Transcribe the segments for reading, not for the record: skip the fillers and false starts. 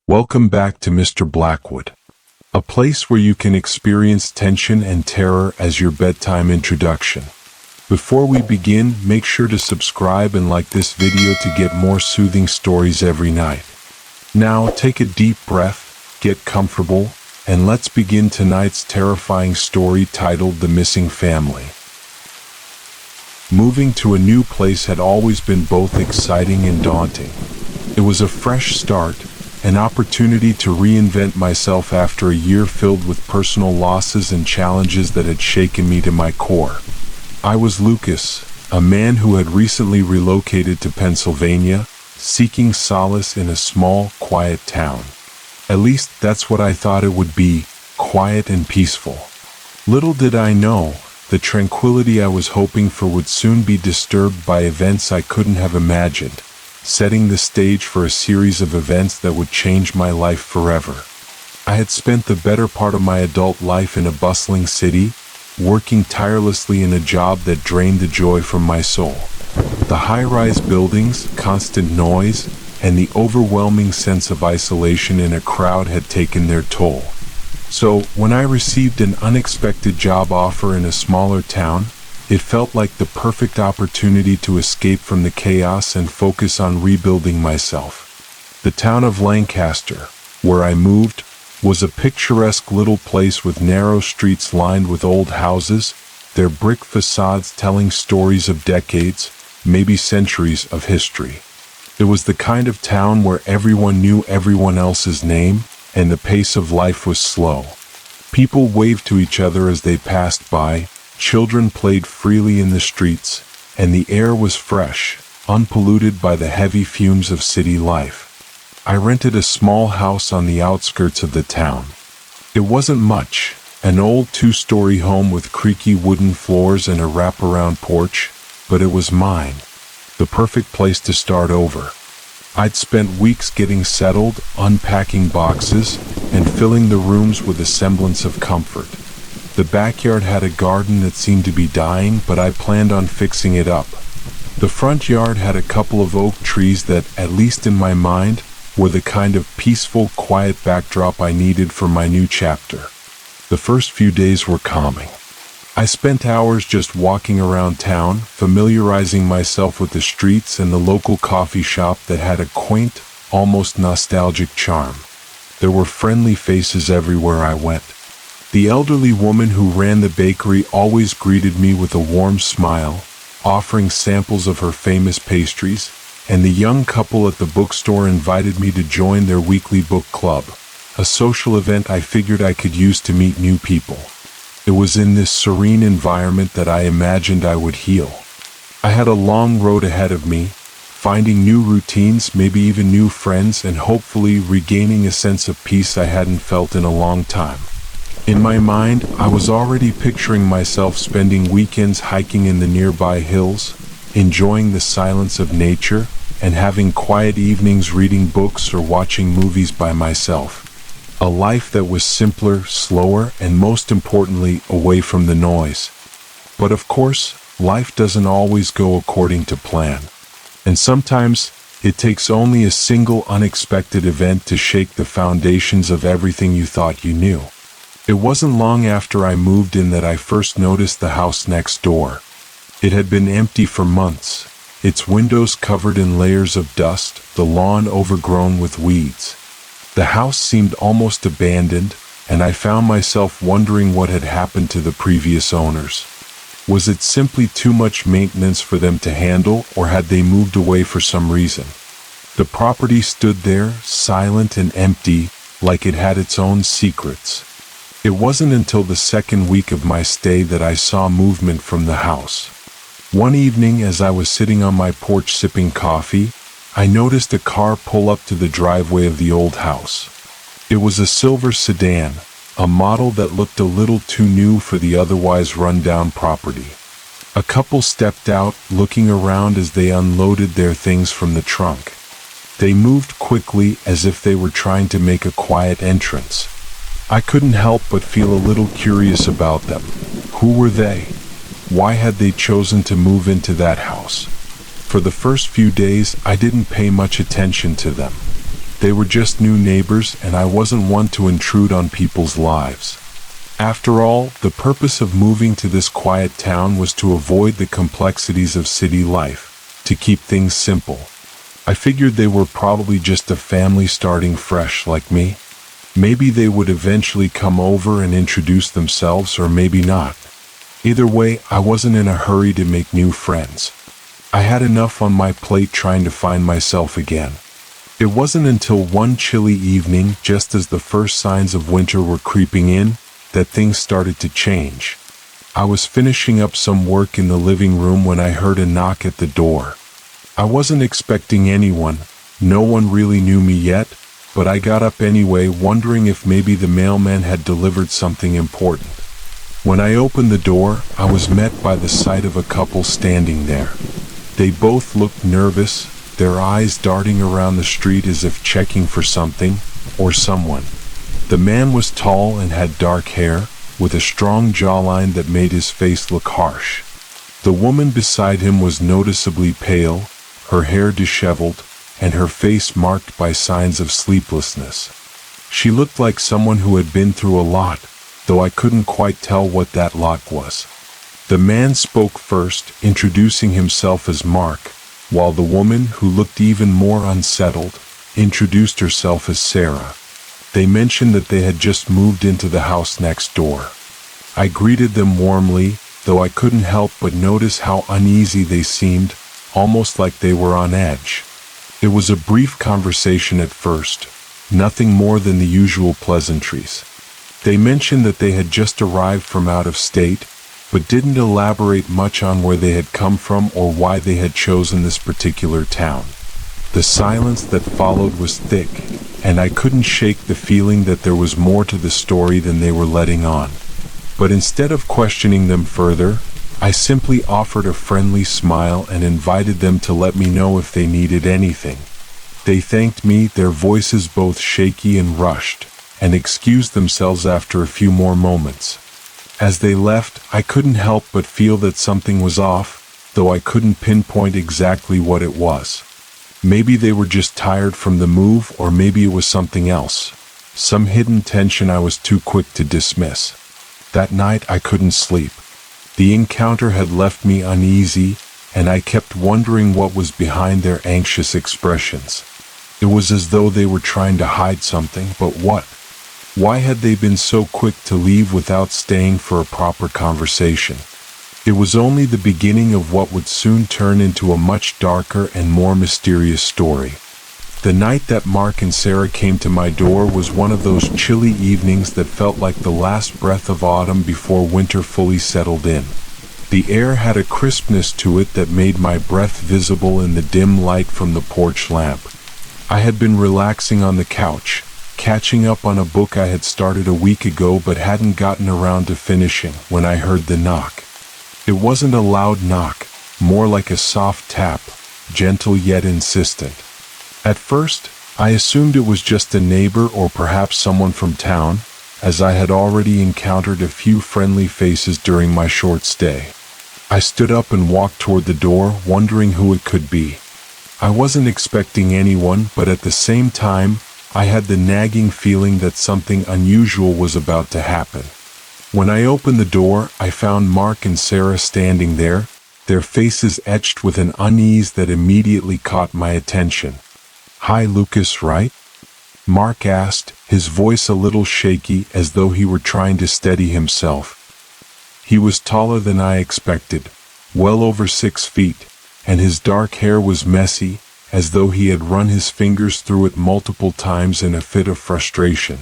Welcome back to Mr. Blackwood, a place where you can experience tension and terror as your bedtime introduction. Before we begin, make sure to subscribe and like this video to get more soothing stories every night. Now, take a deep breath, get comfortable, and let's begin tonight's terrifying story titled The Missing Family. Moving to a new place had always been both exciting and daunting. It was a fresh start, an opportunity to reinvent myself after a year filled with personal losses and challenges that had shaken me to my core. I was Lucas, a man who had recently relocated to Pennsylvania, seeking solace in a small, quiet town. At least that's what I thought it would be, quiet and peaceful. Little did I know, the tranquility I was hoping for would soon be disturbed by events I couldn't have imagined, setting the stage for a series of events that would change my life forever. I had spent the better part of my adult life in a bustling city, working tirelessly in a job that drained the joy from my soul. The high-rise buildings, constant noise, and the overwhelming sense of isolation in a crowd had taken their toll. So, when I received an unexpected job offer in a smaller town, it felt like the perfect opportunity to escape from the chaos and focus on rebuilding myself. The town of Lancaster, where I moved, was a picturesque little place with narrow streets lined with old houses, their brick facades telling stories of decades, maybe centuries of history. It was the kind of town where everyone knew everyone else's name, and the pace of life was slow. People waved to each other as they passed by, children played freely in the streets, and the air was fresh, unpolluted by the heavy fumes of city life. I rented a small house on the outskirts of the town. It wasn't much, an old two-story home with creaky wooden floors and a wraparound porch, but it was mine, the perfect place to start over. I'd spent weeks getting settled, unpacking boxes, and filling the rooms with a semblance of comfort. The backyard had a garden that seemed to be dying, but I planned on fixing it up. The front yard had a couple of oak trees that, at least in my mind, were the kind of peaceful, quiet backdrop I needed for my new chapter. The first few days were calming. I spent hours just walking around town, familiarizing myself with the streets and the local coffee shop that had a quaint, almost nostalgic charm. There were friendly faces everywhere I went. The elderly woman who ran the bakery always greeted me with a warm smile, offering samples of her famous pastries, and the young couple at the bookstore invited me to join their weekly book club, a social event I figured I could use to meet new people. It was in this serene environment that I imagined I would heal. I had a long road ahead of me, finding new routines, maybe even new friends, and hopefully regaining a sense of peace I hadn't felt in a long time. In my mind, I was already picturing myself spending weekends hiking in the nearby hills, enjoying the silence of nature, and having quiet evenings reading books or watching movies by myself. A life that was simpler, slower, and most importantly, away from the noise. But of course, life doesn't always go according to plan. And sometimes, it takes only a single unexpected event to shake the foundations of everything you thought you knew. It wasn't long after I moved in that I first noticed the house next door. It had been empty for months, its windows covered in layers of dust, the lawn overgrown with weeds. The house seemed almost abandoned, and I found myself wondering what had happened to the previous owners. Was it simply too much maintenance for them to handle, or had they moved away for some reason? The property stood there, silent and empty, like it had its own secrets. It wasn't until the second week of my stay that I saw movement from the house. One evening, as I was sitting on my porch sipping coffee, I noticed a car pull up to the driveway of the old house. It was a silver sedan, a model that looked a little too new for the otherwise run-down property. A couple stepped out, looking around as they unloaded their things from the trunk. They moved quickly as if they were trying to make a quiet entrance. I couldn't help but feel a little curious about them. Who were they? Why had they chosen to move into that house? For the first few days, I didn't pay much attention to them. They were just new neighbors, and I wasn't one to intrude on people's lives. After all, the purpose of moving to this quiet town was to avoid the complexities of city life, to keep things simple. I figured they were probably just a family starting fresh like me. Maybe they would eventually come over and introduce themselves, or maybe not. Either way, I wasn't in a hurry to make new friends. I had enough on my plate trying to find myself again. It wasn't until one chilly evening, just as the first signs of winter were creeping in, that things started to change. I was finishing up some work in the living room when I heard a knock at the door. I wasn't expecting anyone. No one really knew me yet, but I got up anyway, wondering if maybe the mailman had delivered something important. When I opened the door, I was met by the sight of a couple standing there. They both looked nervous, their eyes darting around the street as if checking for something or someone. The man was tall and had dark hair, with a strong jawline that made his face look harsh. The woman beside him was noticeably pale, her hair disheveled, and her face marked by signs of sleeplessness. She looked like someone who had been through a lot, though I couldn't quite tell what that lot was. The man spoke first, introducing himself as Mark, while the woman, who looked even more unsettled, introduced herself as Sarah. They mentioned that they had just moved into the house next door. I greeted them warmly, though I couldn't help but notice how uneasy they seemed, almost like they were on edge. It was a brief conversation at first, nothing more than the usual pleasantries. They mentioned that they had just arrived from out of state, but didn't elaborate much on where they had come from or why they had chosen this particular town. The silence that followed was thick, and I couldn't shake the feeling that there was more to the story than they were letting on. But instead of questioning them further, I simply offered a friendly smile and invited them to let me know if they needed anything. They thanked me, their voices both shaky and rushed, and excused themselves after a few more moments. As they left, I couldn't help but feel that something was off, though I couldn't pinpoint exactly what it was. Maybe they were just tired from the move, or maybe it was something else. Some hidden tension I was too quick to dismiss. That night I couldn't sleep. The encounter had left me uneasy, and I kept wondering what was behind their anxious expressions. It was as though they were trying to hide something, but what? Why had they been so quick to leave without staying for a proper conversation? It was only the beginning of what would soon turn into a much darker and more mysterious story. The night that Mark and Sarah came to my door was one of those chilly evenings that felt like the last breath of autumn before winter fully settled in. The air had a crispness to it that made my breath visible in the dim light from the porch lamp. I had been relaxing on the couch, catching up on a book I had started a week ago but hadn't gotten around to finishing, when I heard the knock. It wasn't a loud knock, more like a soft tap, gentle yet insistent. At first, I assumed it was just a neighbor or perhaps someone from town, as I had already encountered a few friendly faces during my short stay. I stood up and walked toward the door, wondering who it could be. I wasn't expecting anyone, but at the same time, I had the nagging feeling that something unusual was about to happen. When I opened the door, I found Mark and Sarah standing there, their faces etched with an unease that immediately caught my attention. "Hi, Lucas, right?" Mark asked, his voice a little shaky as though he were trying to steady himself. He was taller than I expected, well over 6 feet, and his dark hair was messy, as though he had run his fingers through it multiple times in a fit of frustration.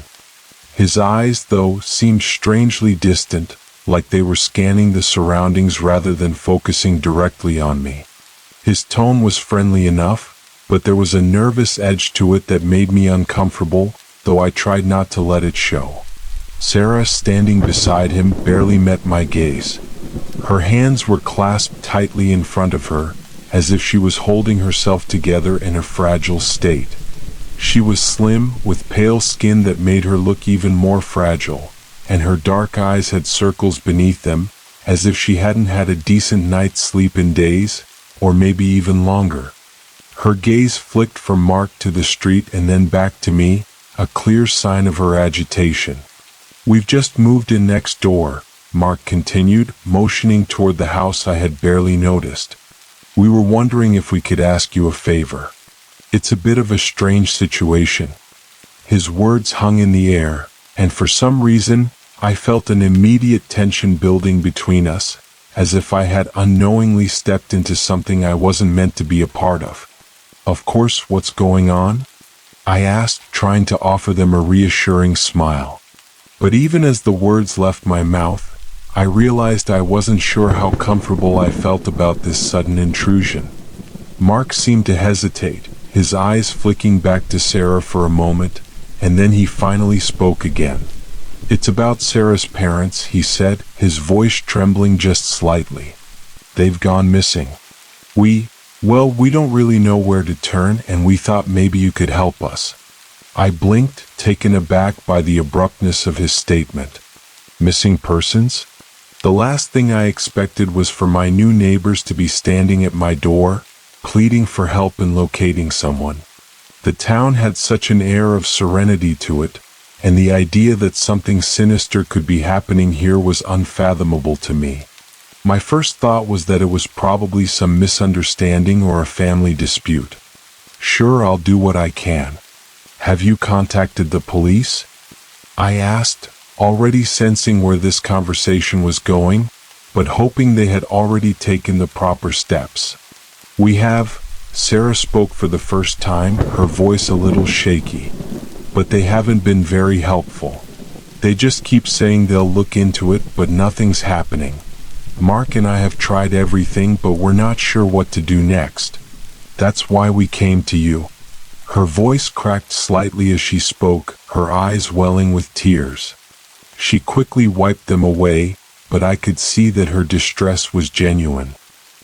His eyes, though, seemed strangely distant, like they were scanning the surroundings rather than focusing directly on me. His tone was friendly enough, but there was a nervous edge to it that made me uncomfortable, though I tried not to let it show. Sarah, standing beside him, barely met my gaze. Her hands were clasped tightly in front of her, as if she was holding herself together in a fragile state. She was slim, with pale skin that made her look even more fragile, and her dark eyes had circles beneath them, as if she hadn't had a decent night's sleep in days, or maybe even longer. Her gaze flicked from Mark to the street and then back to me, a clear sign of her agitation. "We've just moved in next door," Mark continued, motioning toward the house I had barely noticed. "We were wondering if we could ask you a favor. It's a bit of a strange situation." His words hung in the air, and for some reason, I felt an immediate tension building between us, as if I had unknowingly stepped into something I wasn't meant to be a part of. "Of course, what's going on?" I asked, trying to offer them a reassuring smile. But even as the words left my mouth, I realized I wasn't sure how comfortable I felt about this sudden intrusion. Mark seemed to hesitate, his eyes flicking back to Sarah for a moment, and then he finally spoke again. "It's about Sarah's parents," he said, his voice trembling just slightly. "They've gone missing. We don't really know where to turn, and we thought maybe you could help us." I blinked, taken aback by the abruptness of his statement. Missing persons? The last thing I expected was for my new neighbors to be standing at my door, pleading for help in locating someone. The town had such an air of serenity to it, and the idea that something sinister could be happening here was unfathomable to me. My first thought was that it was probably some misunderstanding or a family dispute. "Sure, I'll do what I can. Have you contacted the police?" I asked, already sensing where this conversation was going, but hoping they had already taken the proper steps. "We have," Sarah spoke for the first time, her voice a little shaky. "But they haven't been very helpful. They just keep saying they'll look into it, but nothing's happening. Mark and I have tried everything, but we're not sure what to do next. That's why we came to you." Her voice cracked slightly as she spoke, her eyes welling with tears. She quickly wiped them away, but I could see that her distress was genuine.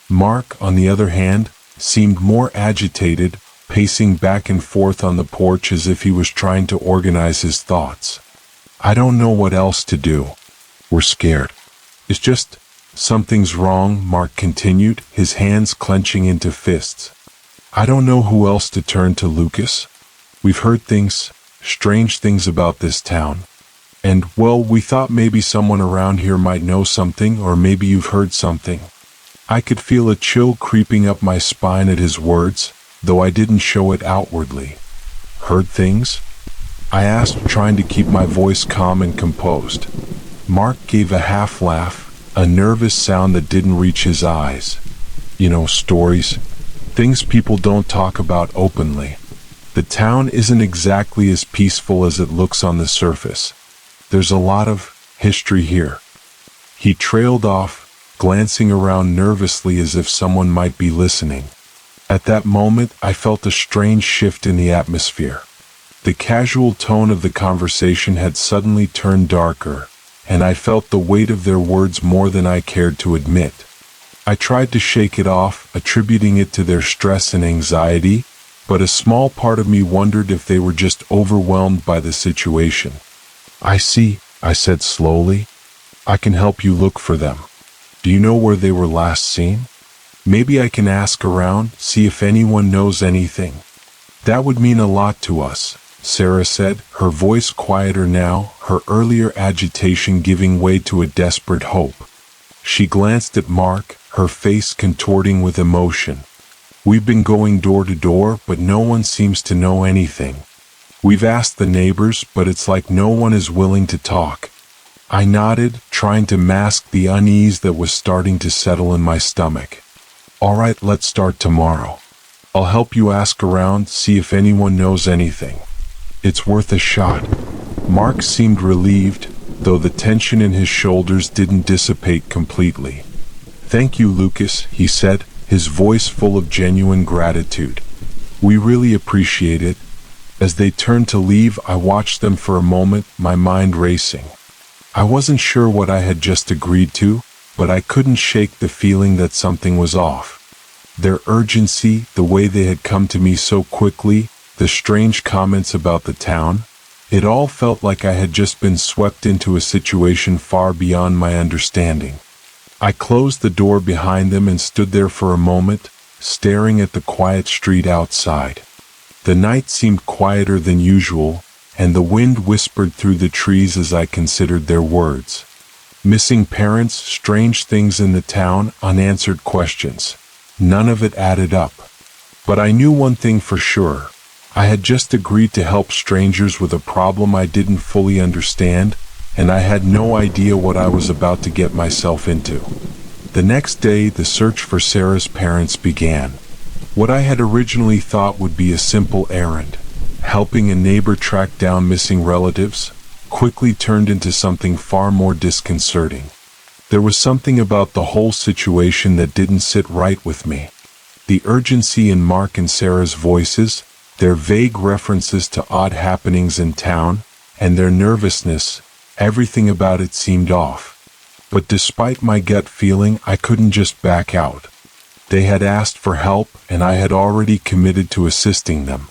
Mark, on the other hand, seemed more agitated, pacing back and forth on the porch as if he was trying to organize his thoughts. "I don't know what else to do. We're scared. It's just, something's wrong," Mark continued, his hands clenching into fists. "I don't know who else to turn to, Lucas. We've heard things, strange things about this town. And, we thought maybe someone around here might know something, or maybe you've heard something." I could feel a chill creeping up my spine at his words, though I didn't show it outwardly. "Heard things?" I asked, trying to keep my voice calm and composed. Mark gave a half laugh, a nervous sound that didn't reach his eyes. "You know, stories. Things people don't talk about openly. The town isn't exactly as peaceful as it looks on the surface. There's a lot of history here." He trailed off, glancing around nervously as if someone might be listening. At that moment, I felt a strange shift in the atmosphere. The casual tone of the conversation had suddenly turned darker, and I felt the weight of their words more than I cared to admit. I tried to shake it off, attributing it to their stress and anxiety, but a small part of me wondered if they were just overwhelmed by the situation. "I see," I said slowly. "I can help you look for them. Do you know where they were last seen? Maybe I can ask around, see if anyone knows anything." "That would mean a lot to us," Sarah said, her voice quieter now, her earlier agitation giving way to a desperate hope. She glanced at Mark, her face contorting with emotion. "We've been going door to door, but no one seems to know anything. We've asked the neighbors, but it's like no one is willing to talk." I nodded, trying to mask the unease that was starting to settle in my stomach. "All right, let's start tomorrow. I'll help you ask around, see if anyone knows anything. It's worth a shot." Mark seemed relieved, though the tension in his shoulders didn't dissipate completely. "Thank you, Lucas," he said, his voice full of genuine gratitude. "We really appreciate it." As they turned to leave, I watched them for a moment, my mind racing. I wasn't sure what I had just agreed to, but I couldn't shake the feeling that something was off. Their urgency, the way they had come to me so quickly, the strange comments about the town, it all felt like I had just been swept into a situation far beyond my understanding. I closed the door behind them and stood there for a moment, staring at the quiet street outside. The night seemed quieter than usual, and the wind whispered through the trees as I considered their words. Missing parents, strange things in the town, unanswered questions. None of it added up. But I knew one thing for sure. I had just agreed to help strangers with a problem I didn't fully understand, and I had no idea what I was about to get myself into. The next day, the search for Sarah's parents began. What I had originally thought would be a simple errand, helping a neighbor track down missing relatives, quickly turned into something far more disconcerting. There was something about the whole situation that didn't sit right with me. The urgency in Mark and Sarah's voices, their vague references to odd happenings in town, and their nervousness, everything about it seemed off. But despite my gut feeling, I couldn't just back out. They had asked for help, and I had already committed to assisting them.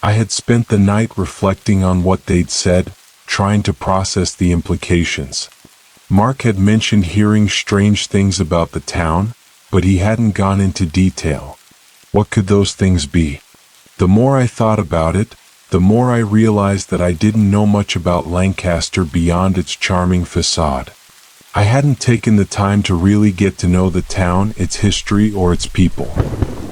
I had spent the night reflecting on what they'd said, trying to process the implications. Mark had mentioned hearing strange things about the town, but he hadn't gone into detail. What could those things be? The more I thought about it, the more I realized that I didn't know much about Lancaster beyond its charming facade. I hadn't taken the time to really get to know the town, its history, or its people.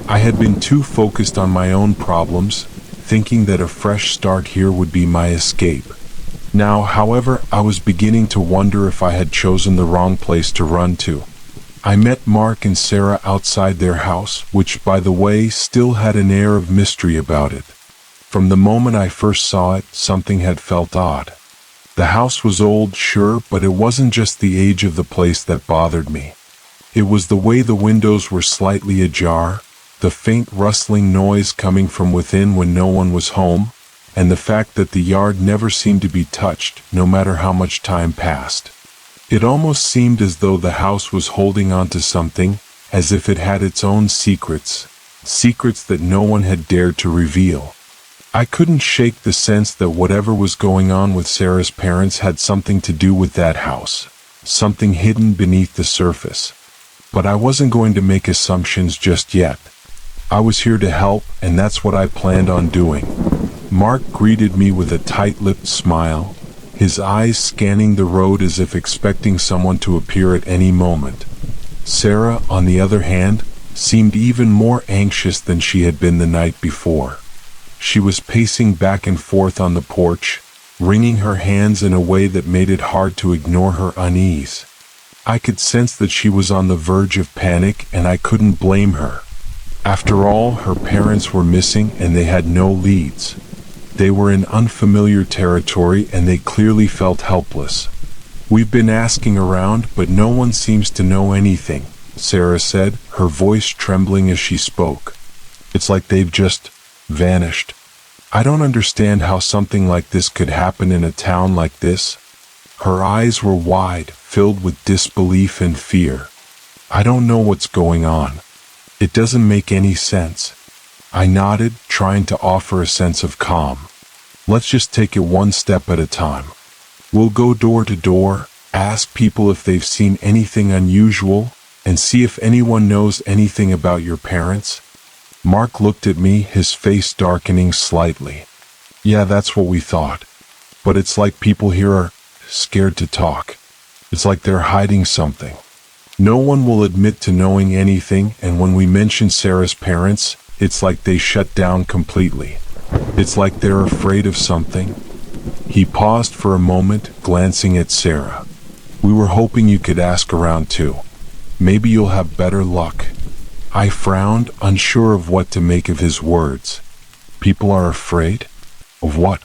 I had been too focused on my own problems, thinking that a fresh start here would be my escape. Now, however, I was beginning to wonder if I had chosen the wrong place to run to. I met Mark and Sarah outside their house, which, by the way, still had an air of mystery about it. From the moment I first saw it, something had felt odd. The house was old, sure, but it wasn't just the age of the place that bothered me. It was the way the windows were slightly ajar, the faint rustling noise coming from within when no one was home, and the fact that the yard never seemed to be touched, no matter how much time passed. It almost seemed as though the house was holding on to something, as if it had its own secrets that no one had dared to reveal. I couldn't shake the sense that whatever was going on with Sarah's parents had something to do with that house, something hidden beneath the surface. But I wasn't going to make assumptions just yet. I was here to help, and that's what I planned on doing. Mark greeted me with a tight-lipped smile, his eyes scanning the road as if expecting someone to appear at any moment. Sarah, on the other hand, seemed even more anxious than she had been the night before. She was pacing back and forth on the porch, wringing her hands in a way that made it hard to ignore her unease. I could sense that she was on the verge of panic, and I couldn't blame her. After all, her parents were missing and they had no leads. They were in unfamiliar territory and they clearly felt helpless. "We've been asking around, but no one seems to know anything," Sarah said, her voice trembling as she spoke. "It's like they've just vanished. I don't understand how something like this could happen in a town like this." Her eyes were wide, filled with disbelief and fear. "I don't know what's going on. It doesn't make any sense." I nodded, trying to offer a sense of calm. "Let's just take it one step at a time. We'll go door to door, ask people if they've seen anything unusual, and see if anyone knows anything about your parents." Mark looked at me, his face darkening slightly. "Yeah, that's what we thought. But it's like people here are scared to talk. It's like they're hiding something. No one will admit to knowing anything, and when we mention Sarah's parents, it's like they shut down completely. It's like they're afraid of something." He paused for a moment, glancing at Sarah. "We were hoping you could ask around too. Maybe you'll have better luck." I frowned, unsure of what to make of his words. People are afraid? Of what?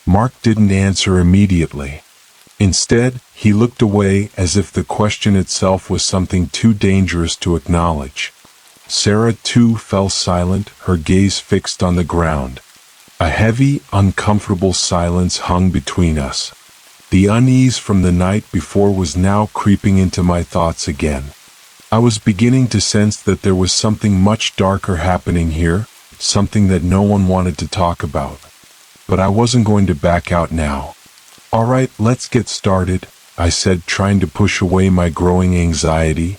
Mark didn't answer immediately. Instead, he looked away as if the question itself was something too dangerous to acknowledge. Sarah, too, fell silent, her gaze fixed on the ground. A heavy, uncomfortable silence hung between us. The unease from the night before was now creeping into my thoughts again. I was beginning to sense that there was something much darker happening here, something that no one wanted to talk about. But I wasn't going to back out now. "All right, let's get started," I said, trying to push away my growing anxiety.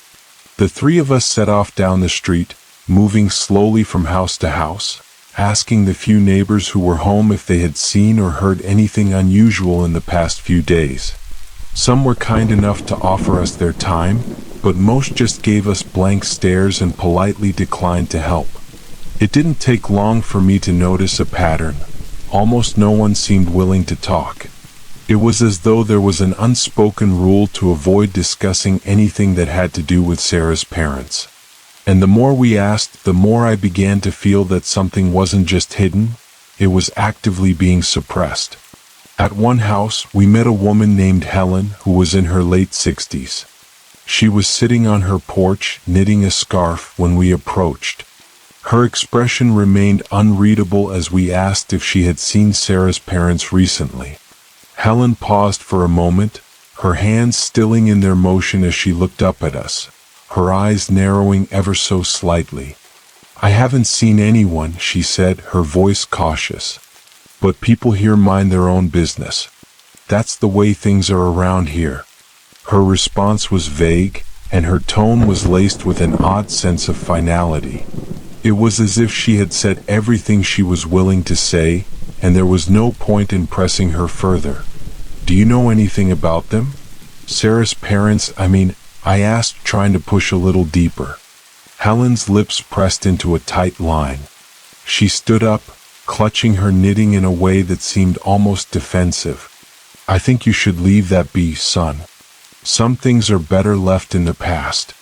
The three of us set off down the street, moving slowly from house to house, asking the few neighbors who were home if they had seen or heard anything unusual in the past few days. Some were kind enough to offer us their time, but most just gave us blank stares and politely declined to help. It didn't take long for me to notice a pattern. Almost no one seemed willing to talk. It was as though there was an unspoken rule to avoid discussing anything that had to do with Sarah's parents. And the more we asked, the more I began to feel that something wasn't just hidden, it was actively being suppressed. At one house, we met a woman named Helen who was in her late 60s. She was sitting on her porch, knitting a scarf, when we approached. Her expression remained unreadable as we asked if she had seen Sarah's parents recently. Helen paused for a moment, her hands stilling in their motion as she looked up at us, her eyes narrowing ever so slightly. "I haven't seen anyone," she said, her voice cautious. "But people here mind their own business. That's the way things are around here." Her response was vague, and her tone was laced with an odd sense of finality. It was as if she had said everything she was willing to say, and there was no point in pressing her further. "Do you know anything about them? Sarah's parents, I asked, trying to push a little deeper. Helen's lips pressed into a tight line. She stood up, clutching her knitting in a way that seemed almost defensive. "I think you should leave that be, son. Some things are better left in the past."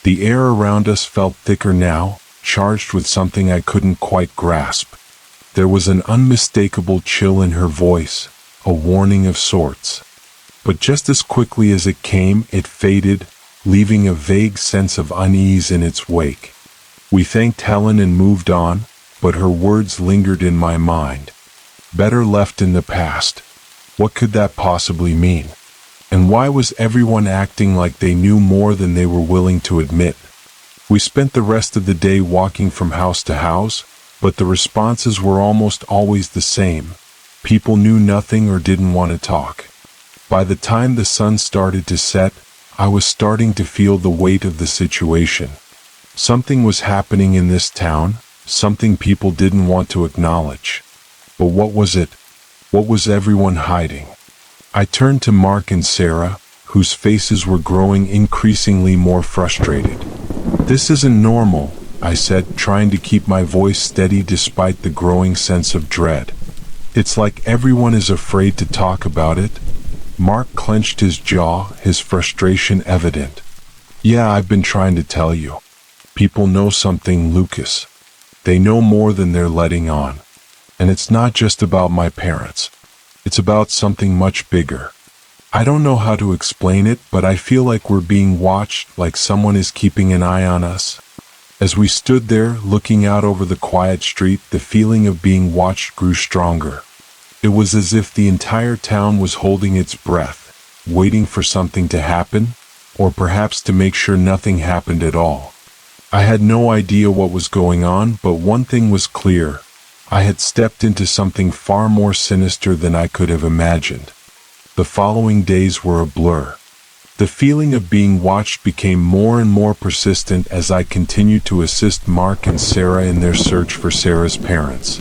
The air around us felt thicker now, charged with something I couldn't quite grasp. There was an unmistakable chill in her voice, a warning of sorts. But just as quickly as it came, it faded, leaving a vague sense of unease in its wake. We thanked Helen and moved on, but her words lingered in my mind. Better left in the past. What could that possibly mean? And why was everyone acting like they knew more than they were willing to admit? We spent the rest of the day walking from house to house, but the responses were almost always the same. People knew nothing or didn't want to talk. By the time the sun started to set, I was starting to feel the weight of the situation. Something was happening in this town, something people didn't want to acknowledge. But what was it? What was everyone hiding? I turned to Mark and Sarah, whose faces were growing increasingly more frustrated. "This isn't normal," I said, trying to keep my voice steady despite the growing sense of dread. "It's like everyone is afraid to talk about it." Mark clenched his jaw, his frustration evident. "Yeah, I've been trying to tell you. People know something, Lucas. They know more than they're letting on. And it's not just about my parents. It's about something much bigger. I don't know how to explain it, but I feel like we're being watched, like someone is keeping an eye on us." As we stood there, looking out over the quiet street, the feeling of being watched grew stronger. It was as if the entire town was holding its breath, waiting for something to happen, or perhaps to make sure nothing happened at all. I had no idea what was going on, but one thing was clear. I had stepped into something far more sinister than I could have imagined. The following days were a blur. The feeling of being watched became more and more persistent as I continued to assist Mark and Sarah in their search for Sarah's parents.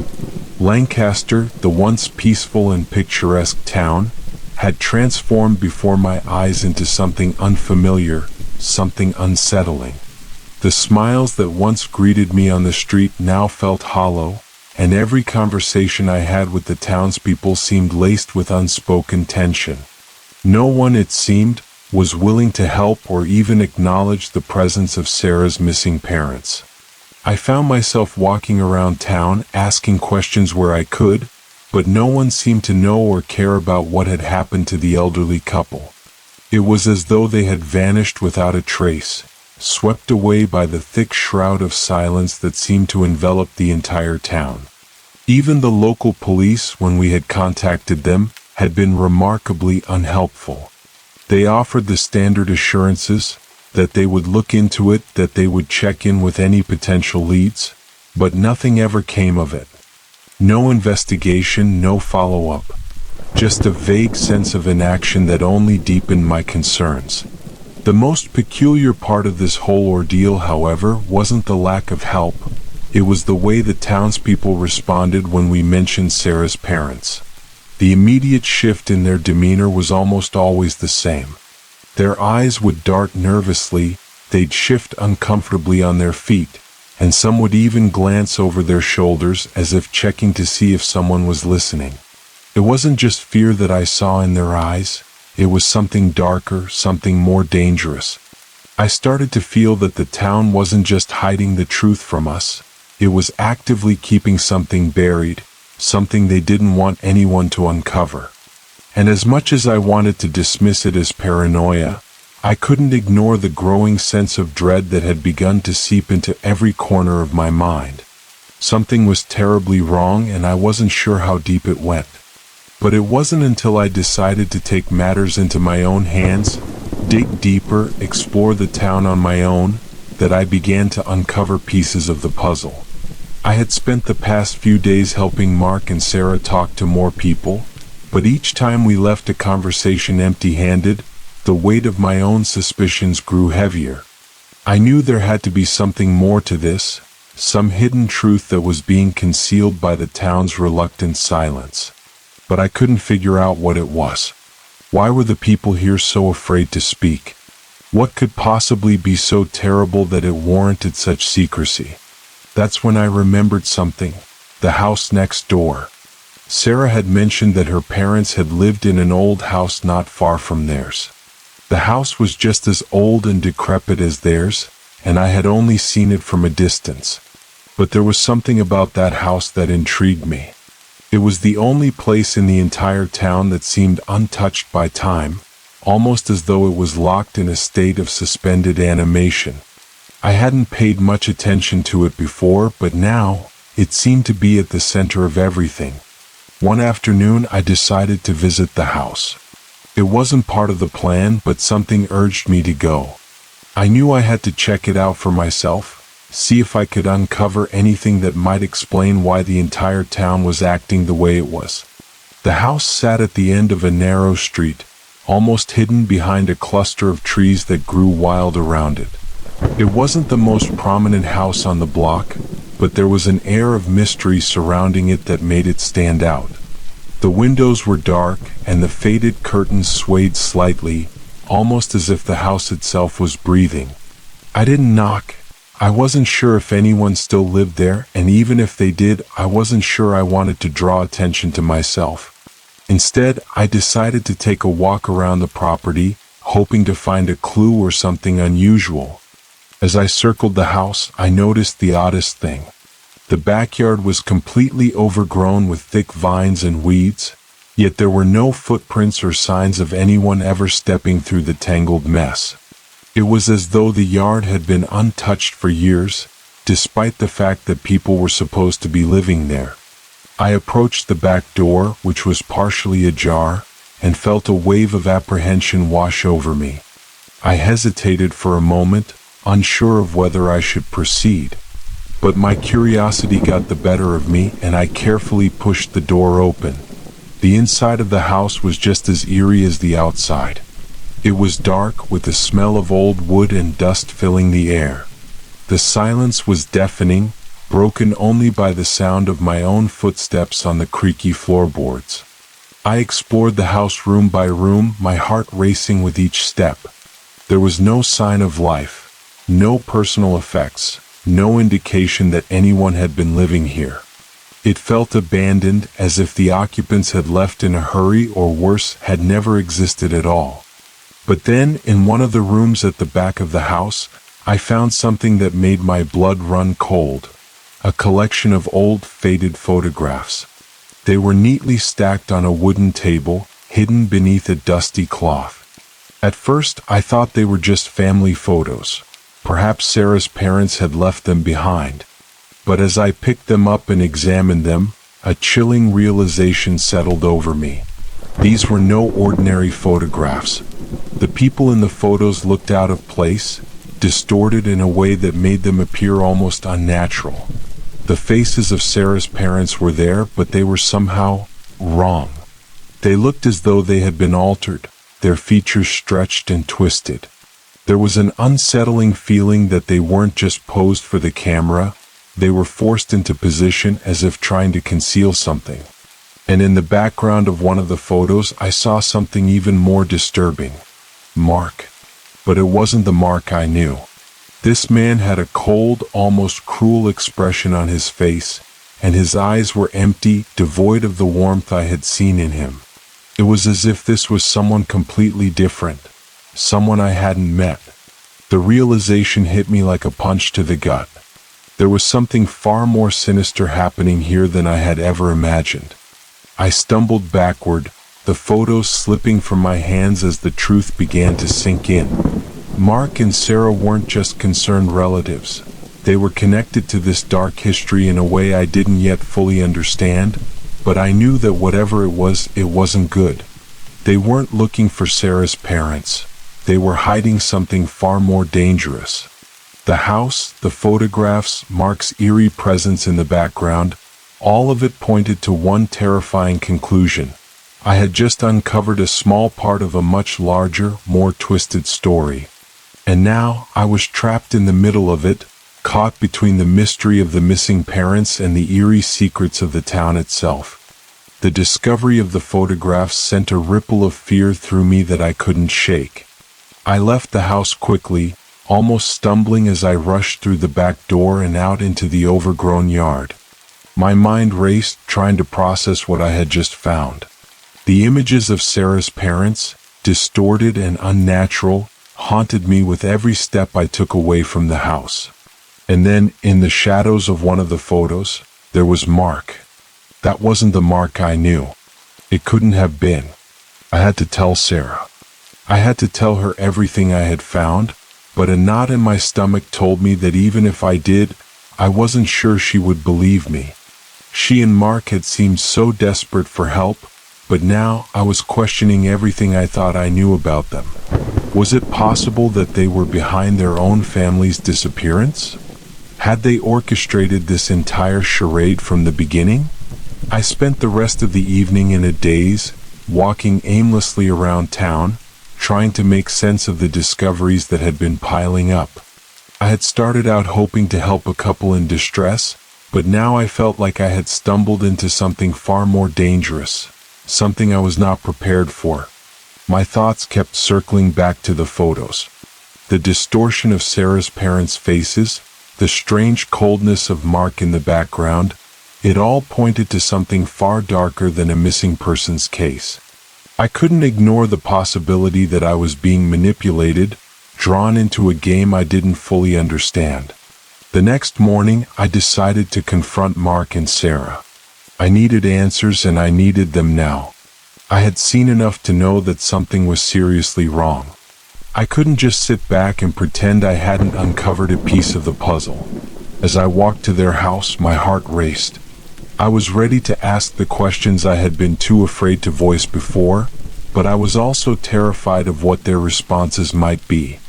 Lancaster, the once peaceful and picturesque town, had transformed before my eyes into something unfamiliar, something unsettling. The smiles that once greeted me on the street now felt hollow, and every conversation I had with the townspeople seemed laced with unspoken tension. No one, it seemed, was willing to help or even acknowledge the presence of Sarah's missing parents. I found myself walking around town, asking questions where I could, but no one seemed to know or care about what had happened to the elderly couple. It was as though they had vanished without a trace, swept away by the thick shroud of silence that seemed to envelop the entire town. Even the local police, when we had contacted them, had been remarkably unhelpful. They offered the standard assurances that they would look into it, that they would check in with any potential leads, but nothing ever came of it. No investigation, no follow-up. Just a vague sense of inaction that only deepened my concerns. The most peculiar part of this whole ordeal, however, wasn't the lack of help. It was the way the townspeople responded when we mentioned Sarah's parents. The immediate shift in their demeanor was almost always the same. Their eyes would dart nervously, they'd shift uncomfortably on their feet, and some would even glance over their shoulders as if checking to see if someone was listening. It wasn't just fear that I saw in their eyes, it was something darker, something more dangerous. I started to feel that the town wasn't just hiding the truth from us, it was actively keeping something buried, something they didn't want anyone to uncover. And as much as I wanted to dismiss it as paranoia, I couldn't ignore the growing sense of dread that had begun to seep into every corner of my mind. Something was terribly wrong and I wasn't sure how deep it went. But it wasn't until I decided to take matters into my own hands, dig deeper, explore the town on my own, that I began to uncover pieces of the puzzle. I had spent the past few days helping Mark and Sarah talk to more people, but each time we left a conversation empty-handed, the weight of my own suspicions grew heavier. I knew there had to be something more to this, some hidden truth that was being concealed by the town's reluctant silence. But I couldn't figure out what it was. Why were the people here so afraid to speak? What could possibly be so terrible that it warranted such secrecy? That's when I remembered something. The house next door. Sarah had mentioned that her parents had lived in an old house not far from theirs. The house was just as old and decrepit as theirs, and I had only seen it from a distance. But there was something about that house that intrigued me. It was the only place in the entire town that seemed untouched by time, almost as though it was locked in a state of suspended animation. I hadn't paid much attention to it before, but now, it seemed to be at the center of everything. One afternoon I decided to visit the house. It wasn't part of the plan, but something urged me to go. I knew I had to check it out for myself, see if I could uncover anything that might explain why the entire town was acting the way it was. The house sat at the end of a narrow street, almost hidden behind a cluster of trees that grew wild around it. It wasn't the most prominent house on the block, but there was an air of mystery surrounding it that made it stand out. The windows were dark, and the faded curtains swayed slightly, almost as if the house itself was breathing. I didn't knock. I wasn't sure if anyone still lived there, and even if they did, I wasn't sure I wanted to draw attention to myself. Instead, I decided to take a walk around the property, hoping to find a clue or something unusual. As I circled the house, I noticed the oddest thing. The backyard was completely overgrown with thick vines and weeds, yet there were no footprints or signs of anyone ever stepping through the tangled mess. It was as though the yard had been untouched for years, despite the fact that people were supposed to be living there. I approached the back door, which was partially ajar, and felt a wave of apprehension wash over me. I hesitated for a moment, unsure of whether I should proceed. But my curiosity got the better of me, and I carefully pushed the door open. The inside of the house was just as eerie as the outside. It was dark, with the smell of old wood and dust filling the air. The silence was deafening, broken only by the sound of my own footsteps on the creaky floorboards. I explored the house room by room, my heart racing with each step. There was no sign of life, no personal effects, no indication that anyone had been living here. It felt abandoned, as if the occupants had left in a hurry, or worse, had never existed at all. But then, in one of the rooms at the back of the house, I found something that made my blood run cold. A collection of old, faded photographs. They were neatly stacked on a wooden table, hidden beneath a dusty cloth. At first, I thought they were just family photos. Perhaps Sarah's parents had left them behind. But as I picked them up and examined them, a chilling realization settled over me. These were no ordinary photographs. The people in the photos looked out of place, distorted in a way that made them appear almost unnatural. The faces of Sarah's parents were there, but they were somehow wrong. They looked as though they had been altered, their features stretched and twisted. There was an unsettling feeling that they weren't just posed for the camera, they were forced into position as if trying to conceal something. And in the background of one of the photos, I saw something even more disturbing. Mark. But it wasn't the Mark I knew. This man had a cold, almost cruel expression on his face, and his eyes were empty, devoid of the warmth I had seen in him. It was as if this was someone completely different, someone I hadn't met. The realization hit me like a punch to the gut. There was something far more sinister happening here than I had ever imagined. I stumbled backward, the photos slipping from my hands as the truth began to sink in. Mark and Sarah weren't just concerned relatives. They were connected to this dark history in a way I didn't yet fully understand, but I knew that whatever it wasn't good. They weren't looking for Sarah's parents. They were hiding something far more dangerous. The house, the photographs, Mark's eerie presence in the background, all of it pointed to one terrifying conclusion. I had just uncovered a small part of a much larger, more twisted story. And now I was trapped in the middle of it, caught between the mystery of the missing parents and the eerie secrets of the town itself. The discovery of the photographs sent a ripple of fear through me that I couldn't shake. I left the house quickly, almost stumbling as I rushed through the back door and out into the overgrown yard. My mind raced, trying to process what I had just found. The images of Sarah's parents, distorted and unnatural, haunted me with every step I took away from the house. And then, in the shadows of one of the photos, there was Mark. That wasn't the Mark I knew. It couldn't have been. I had to tell Sarah. I had to tell her everything I had found, but a knot in my stomach told me that even if I did, I wasn't sure she would believe me. She and Mark had seemed so desperate for help, but now I was questioning everything I thought I knew about them. Was it possible that they were behind their own family's disappearance? Had they orchestrated this entire charade from the beginning? I spent the rest of the evening in a daze, walking aimlessly around town, trying to make sense of the discoveries that had been piling up. I had started out hoping to help a couple in distress, but now I felt like I had stumbled into something far more dangerous, something I was not prepared for. My thoughts kept circling back to the photos. The distortion of Sarah's parents' faces, the strange coldness of Mark in the background, it all pointed to something far darker than a missing persons case. I couldn't ignore the possibility that I was being manipulated, drawn into a game I didn't fully understand. The next morning, I decided to confront Mark and Sarah. I needed answers, and I needed them now. I had seen enough to know that something was seriously wrong. I couldn't just sit back and pretend I hadn't uncovered a piece of the puzzle. As I walked to their house, my heart raced. I was ready to ask the questions I had been too afraid to voice before, but I was also terrified of what their responses might be.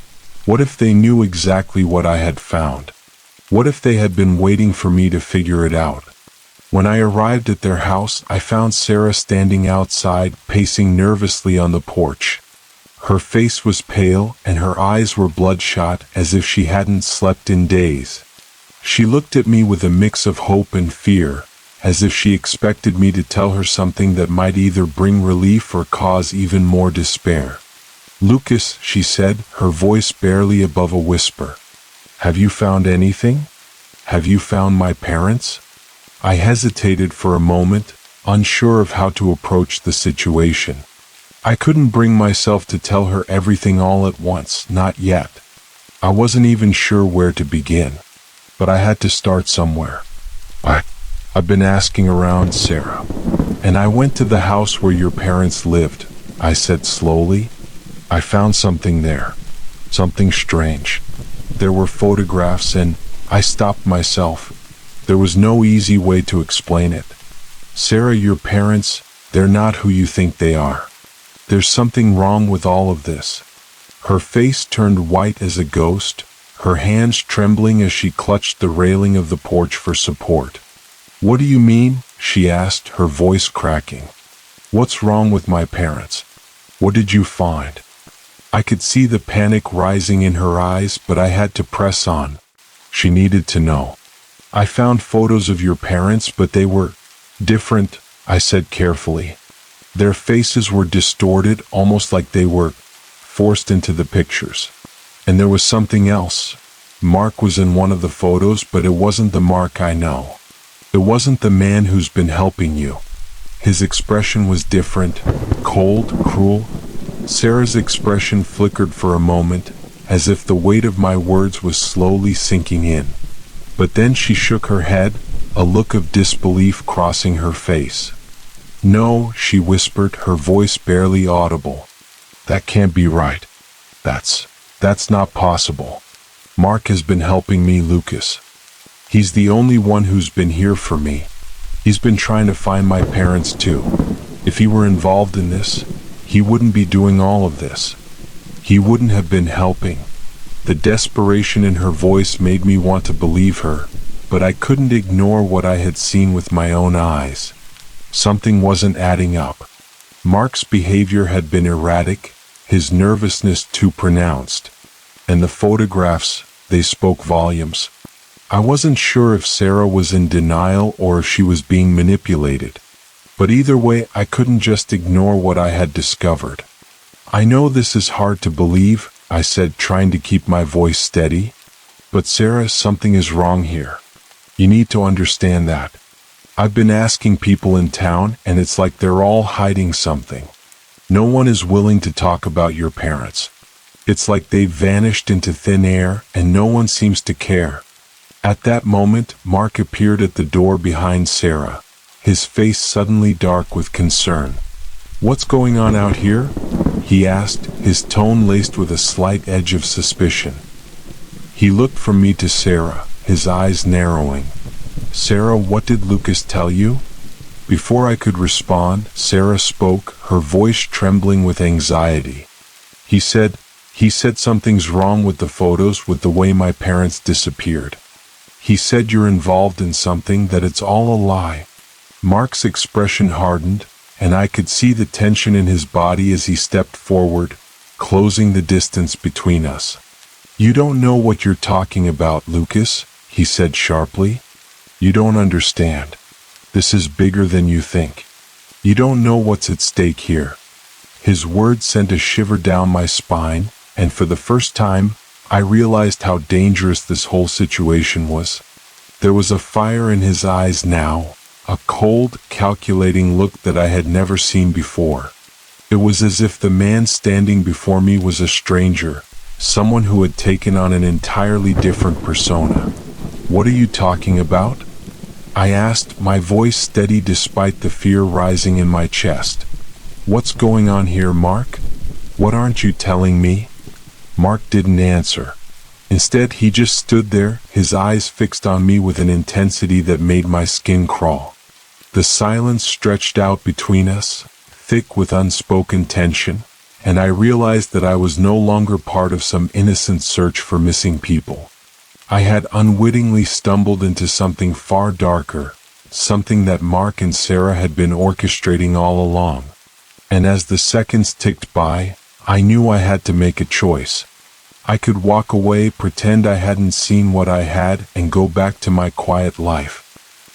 What if they knew exactly what I had found? What if they had been waiting for me to figure it out? When I arrived at their house, I found Sarah standing outside, pacing nervously on the porch. Her face was pale, and her eyes were bloodshot, as if she hadn't slept in days. She looked at me with a mix of hope and fear, as if she expected me to tell her something that might either bring relief or cause even more despair. "Lucas," she said, her voice barely above a whisper. "Have you found anything? Have you found my parents?" I hesitated for a moment, unsure of how to approach the situation. I couldn't bring myself to tell her everything all at once, not yet. I wasn't even sure where to begin. But I had to start somewhere. I've been asking around, Sarah. And I went to the house where your parents lived, I said slowly. I found something there. Something strange. There were photographs, and I stopped myself. There was no easy way to explain it. Sarah, your parents, they're not who you think they are. There's something wrong with all of this. Her face turned white as a ghost, her hands trembling as she clutched the railing of the porch for support. "What do you mean?" she asked, her voice cracking. "What's wrong with my parents? What did you find?" I could see the panic rising in her eyes, but I had to press on. She needed to know. I found photos of your parents, but they were different, I said carefully. Their faces were distorted, almost like they were forced into the pictures. And there was something else. Mark was in one of the photos, but it wasn't the Mark I know. It wasn't the man who's been helping you. His expression was different, cold, cruel. Sarah's expression flickered for a moment, as if the weight of my words was slowly sinking in. But then she shook her head, a look of disbelief crossing her face. No, she whispered, her voice barely audible. That can't be right. That's not possible. Mark has been helping me, Lucas. He's the only one who's been here for me. He's been trying to find my parents too. If he were involved in this, he wouldn't be doing all of this. He wouldn't have been helping. The desperation in her voice made me want to believe her, but I couldn't ignore what I had seen with my own eyes. Something wasn't adding up. Mark's behavior had been erratic, his nervousness too pronounced. And the photographs, they spoke volumes. I wasn't sure if Sarah was in denial or if she was being manipulated. But either way, I couldn't just ignore what I had discovered. I know this is hard to believe, I said, trying to keep my voice steady. But Sarah, something is wrong here. You need to understand that. I've been asking people in town, and it's like they're all hiding something. No one is willing to talk about your parents. It's like they've vanished into thin air, and no one seems to care. At that moment, Mark appeared at the door behind Sarah, his face suddenly dark with concern. What's going on out here? He asked, his tone laced with a slight edge of suspicion. He looked from me to Sarah, his eyes narrowing. Sarah, what did Lucas tell you? Before I could respond, Sarah spoke, her voice trembling with anxiety. He said something's wrong with the photos, with the way my parents disappeared. He said you're involved in something, that it's all a lie. Mark's expression hardened, and I could see the tension in his body as he stepped forward, closing the distance between us. You don't know what you're talking about, Lucas, he said sharply. You don't understand. This is bigger than you think. You don't know what's at stake here. His words sent a shiver down my spine, and for the first time, I realized how dangerous this whole situation was. There was a fire in his eyes now, a cold, calculating look that I had never seen before. It was as if the man standing before me was a stranger, someone who had taken on an entirely different persona. What are you talking about? I asked, my voice steady despite the fear rising in my chest. What's going on here, Mark? What aren't you telling me? Mark didn't answer. Instead, he just stood there, his eyes fixed on me with an intensity that made my skin crawl. The silence stretched out between us, thick with unspoken tension, and I realized that I was no longer part of some innocent search for missing people. I had unwittingly stumbled into something far darker, something that Mark and Sarah had been orchestrating all along. And as the seconds ticked by, I knew I had to make a choice. I could walk away, pretend I hadn't seen what I had, and go back to my quiet life.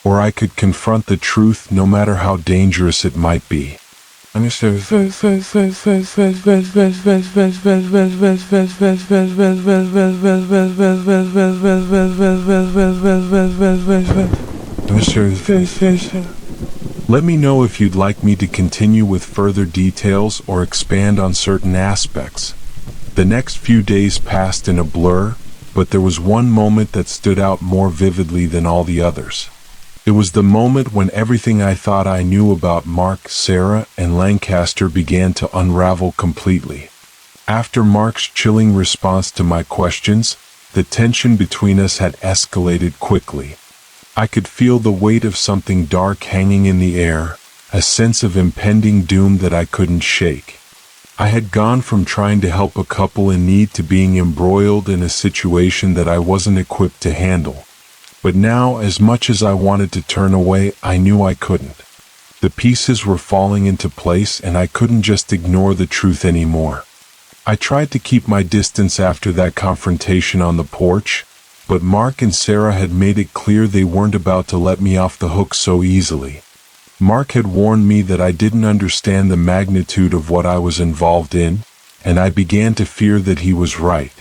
Or I could confront the truth, no matter how dangerous it might be. Let me know if you'd like me to continue with further details or expand on certain aspects. The next few days passed in a blur, but there was one moment that stood out more vividly than all the others. It was the moment when everything I thought I knew about Mark, Sarah, and Lancaster began to unravel completely. After Mark's chilling response to my questions, the tension between us had escalated quickly. I could feel the weight of something dark hanging in the air, a sense of impending doom that I couldn't shake. I had gone from trying to help a couple in need to being embroiled in a situation that I wasn't equipped to handle. But now, as much as I wanted to turn away, I knew I couldn't. The pieces were falling into place, and I couldn't just ignore the truth anymore. I tried to keep my distance after that confrontation on the porch, but Mark and Sarah had made it clear they weren't about to let me off the hook so easily. Mark had warned me that I didn't understand the magnitude of what I was involved in, and I began to fear that he was right.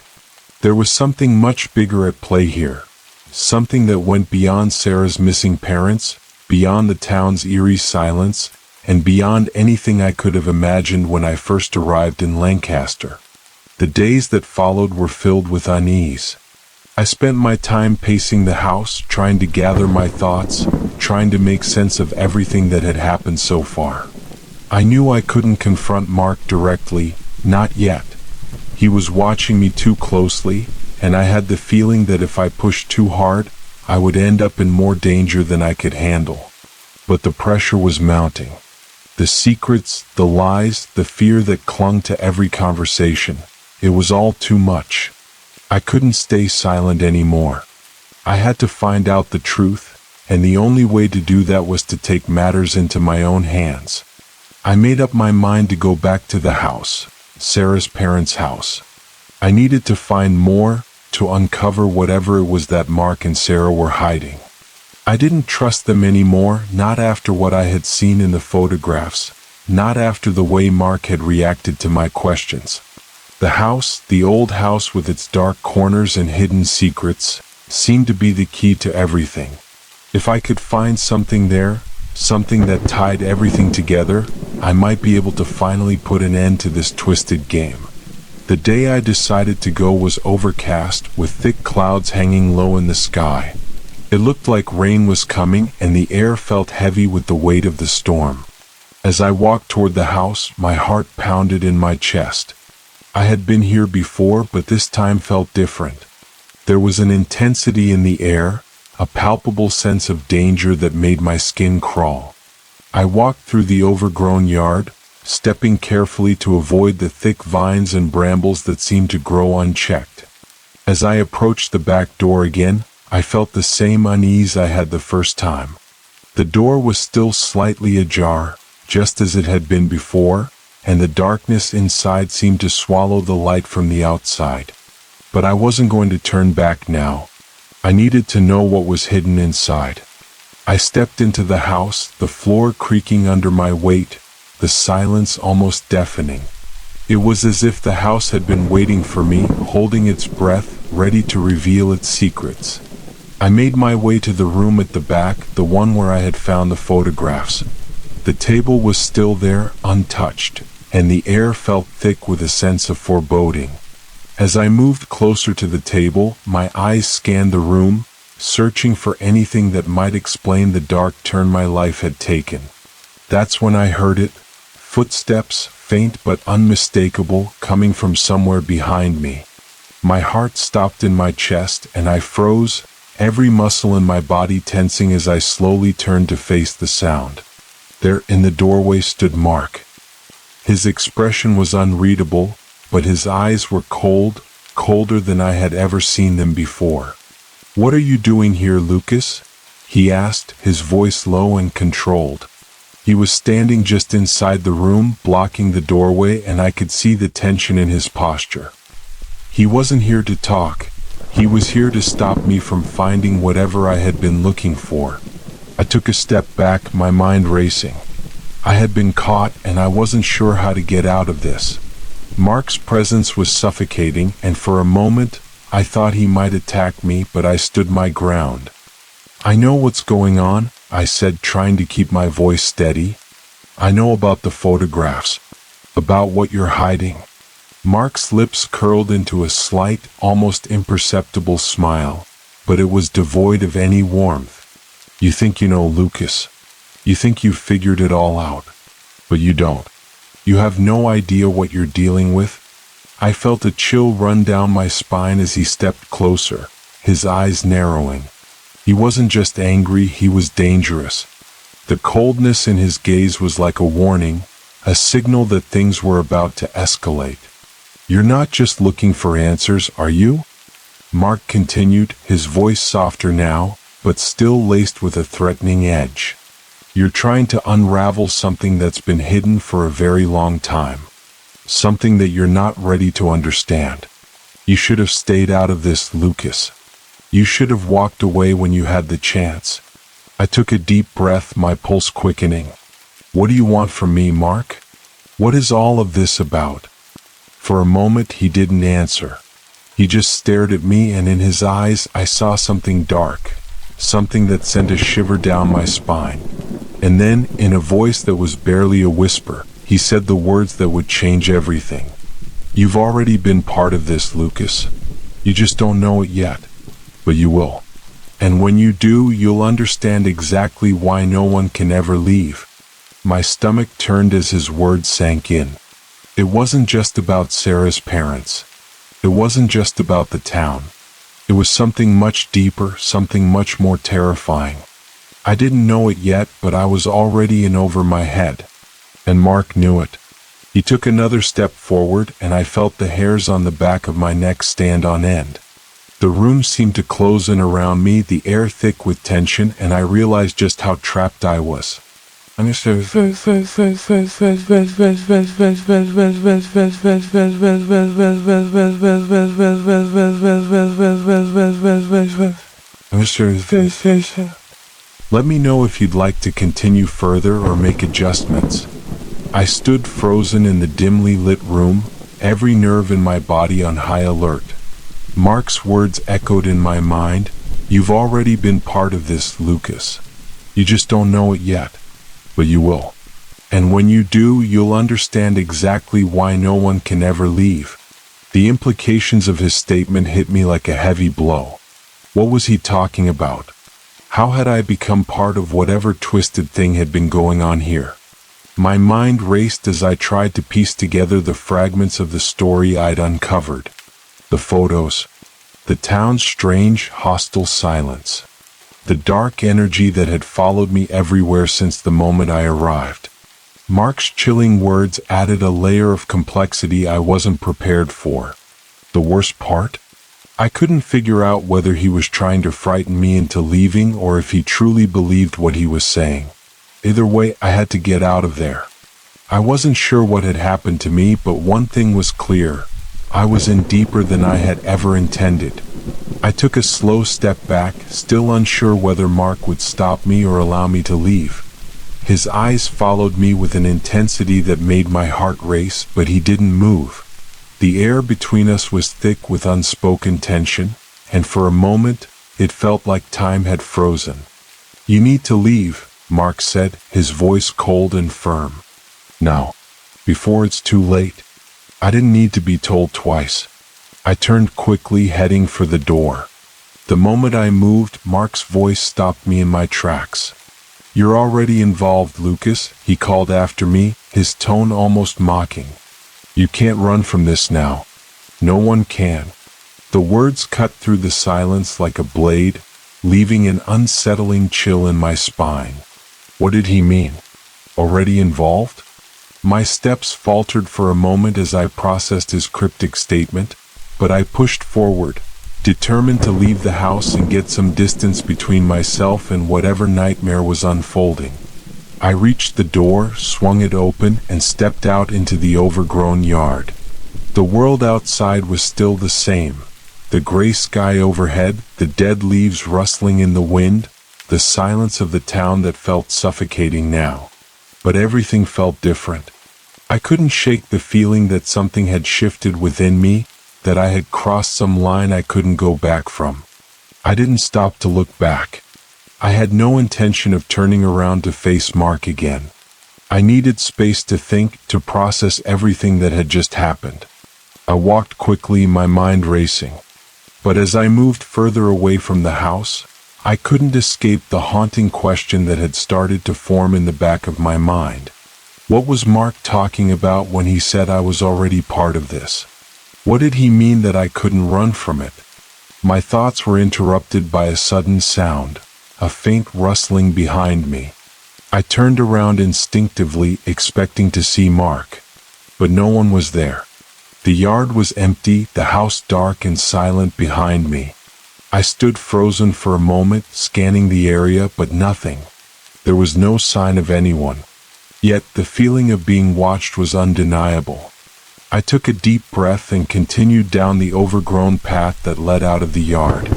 There was something much bigger at play here, something that went beyond Sarah's missing parents, beyond the town's eerie silence, and beyond anything I could have imagined when I first arrived in Lancaster. The days that followed were filled with unease. I spent my time pacing the house, trying to gather my thoughts, trying to make sense of everything that had happened so far. I knew I couldn't confront Mark directly, not yet. He was watching me too closely, and I had the feeling that if I pushed too hard, I would end up in more danger than I could handle. But the pressure was mounting. The secrets, the lies, the fear that clung to every conversation. It was all too much. I couldn't stay silent anymore. I had to find out the truth, and the only way to do that was to take matters into my own hands. I made up my mind to go back to the house, Sarah's parents' house. I needed to find more, to uncover whatever it was that Mark and Sarah were hiding. I didn't trust them anymore, not after what I had seen in the photographs, not after the way Mark had reacted to my questions. The house, the old house with its dark corners and hidden secrets, seemed to be the key to everything. If I could find something there, something that tied everything together, I might be able to finally put an end to this twisted game. The day I decided to go was overcast, with thick clouds hanging low in the sky. It looked like rain was coming, and the air felt heavy with the weight of the storm. As I walked toward the house, my heart pounded in my chest. I had been here before, but this time felt different. There was an intensity in the air, a palpable sense of danger that made my skin crawl. I walked through the overgrown yard, stepping carefully to avoid the thick vines and brambles that seemed to grow unchecked. As I approached the back door again, I felt the same unease I had the first time. The door was still slightly ajar, just as it had been before, and the darkness inside seemed to swallow the light from the outside. But I wasn't going to turn back now. I needed to know what was hidden inside. I stepped into the house, the floor creaking under my weight, the silence almost deafening. It was as if the house had been waiting for me, holding its breath, ready to reveal its secrets. I made my way to the room at the back, the one where I had found the photographs. The table was still there, untouched, and the air felt thick with a sense of foreboding. As I moved closer to the table, my eyes scanned the room, searching for anything that might explain the dark turn my life had taken. That's when I heard it, footsteps, faint but unmistakable, coming from somewhere behind me. My heart stopped in my chest, and I froze, every muscle in my body tensing as I slowly turned to face the sound. There in the doorway stood Mark. His expression was unreadable, but his eyes were cold, colder than I had ever seen them before. "What are you doing here, Lucas?" he asked, his voice low and controlled. He was standing just inside the room, blocking the doorway, and I could see the tension in his posture. He wasn't here to talk. He was here to stop me from finding whatever I had been looking for. I took a step back, my mind racing. I had been caught, and I wasn't sure how to get out of this. Mark's presence was suffocating, and for a moment, I thought he might attack me, but I stood my ground. "I know what's going on," I said, trying to keep my voice steady. "I know about the photographs, about what you're hiding." Mark's lips curled into a slight, almost imperceptible smile, but it was devoid of any warmth. "You think you know, Lucas. You think you've figured it all out, but you don't. You have no idea what you're dealing with." I felt a chill run down my spine as he stepped closer, his eyes narrowing. He wasn't just angry, he was dangerous. The coldness in his gaze was like a warning, a signal that things were about to escalate. "You're not just looking for answers, are you?" Mark continued, his voice softer now, but still laced with a threatening edge. "You're trying to unravel something that's been hidden for a very long time. something that you're not ready to understand. You should have stayed out of this, Lucas. You should have walked away when you had the chance. I took a deep breath, my pulse quickening. What do you want from me, Mark? What is all of this about? For a moment he didn't answer. He just stared at me, and in his eyes I saw something dark, something that sent a shiver down my spine. And then, in a voice that was barely a whisper, he said the words that would change everything. You've already been part of this, Lucas. You just don't know it yet, but you will. And when you do, you'll understand exactly why no one can ever leave. My stomach turned as his words sank in. It wasn't just about Sarah's parents. It wasn't just about the town. It was something much deeper, something much more terrifying. I didn't know it yet, but I was already in over my head. And Mark knew it. He took another step forward, and I felt the hairs on the back of my neck stand on end. The room seemed to close in around me, the air thick with tension, and I realized just how trapped I was. Let me know if you'd like to continue further or make adjustments. I stood frozen in the dimly lit room, every nerve in my body on high alert. Mark's words echoed in my mind. You've already been part of this, Lucas. You just don't know it yet, but you will. And when you do, you'll understand exactly why no one can ever leave. The implications of his statement hit me like a heavy blow. What was he talking about? How had I become part of whatever twisted thing had been going on here? My mind raced as I tried to piece together the fragments of the story I'd uncovered. The photos, the town's strange, hostile silence, the dark energy that had followed me everywhere since the moment I arrived. Mark's chilling words added a layer of complexity I wasn't prepared for. The worst part? I couldn't figure out whether he was trying to frighten me into leaving or if he truly believed what he was saying. Either way, I had to get out of there. I wasn't sure what had happened to me, but one thing was clear. I was in deeper than I had ever intended. I took a slow step back, still unsure whether Mark would stop me or allow me to leave. His eyes followed me with an intensity that made my heart race, but he didn't move. The air between us was thick with unspoken tension, and for a moment, it felt like time had frozen. You need to leave, Mark said, his voice cold and firm. Now, before it's too late. I didn't need to be told twice. I turned quickly, heading for the door. The moment I moved, Mark's voice stopped me in my tracks. You're already involved, Lucas, he called after me, his tone almost mocking. You can't run from this now. No one can. The words cut through the silence like a blade, leaving an unsettling chill in my spine. What did he mean? Already involved? My steps faltered for a moment as I processed his cryptic statement, but I pushed forward, determined to leave the house and get some distance between myself and whatever nightmare was unfolding. I reached the door, swung it open, and stepped out into the overgrown yard. The world outside was still the same. The gray sky overhead, the dead leaves rustling in the wind, the silence of the town that felt suffocating now. But everything felt different. I couldn't shake the feeling that something had shifted within me, that I had crossed some line I couldn't go back from. I didn't stop to look back. I had no intention of turning around to face Mark again. I needed space to think, to process everything that had just happened. I walked quickly, my mind racing. But as I moved further away from the house, I couldn't escape the haunting question that had started to form in the back of my mind. What was Mark talking about when he said I was already part of this? What did he mean that I couldn't run from it? My thoughts were interrupted by a sudden sound, a faint rustling behind me. I turned around instinctively, expecting to see Mark, but no one was there. The yard was empty, the house dark and silent behind me. I stood frozen for a moment, scanning the area, but nothing. There was no sign of anyone. Yet the feeling of being watched was undeniable. I took a deep breath and continued down the overgrown path that led out of the yard.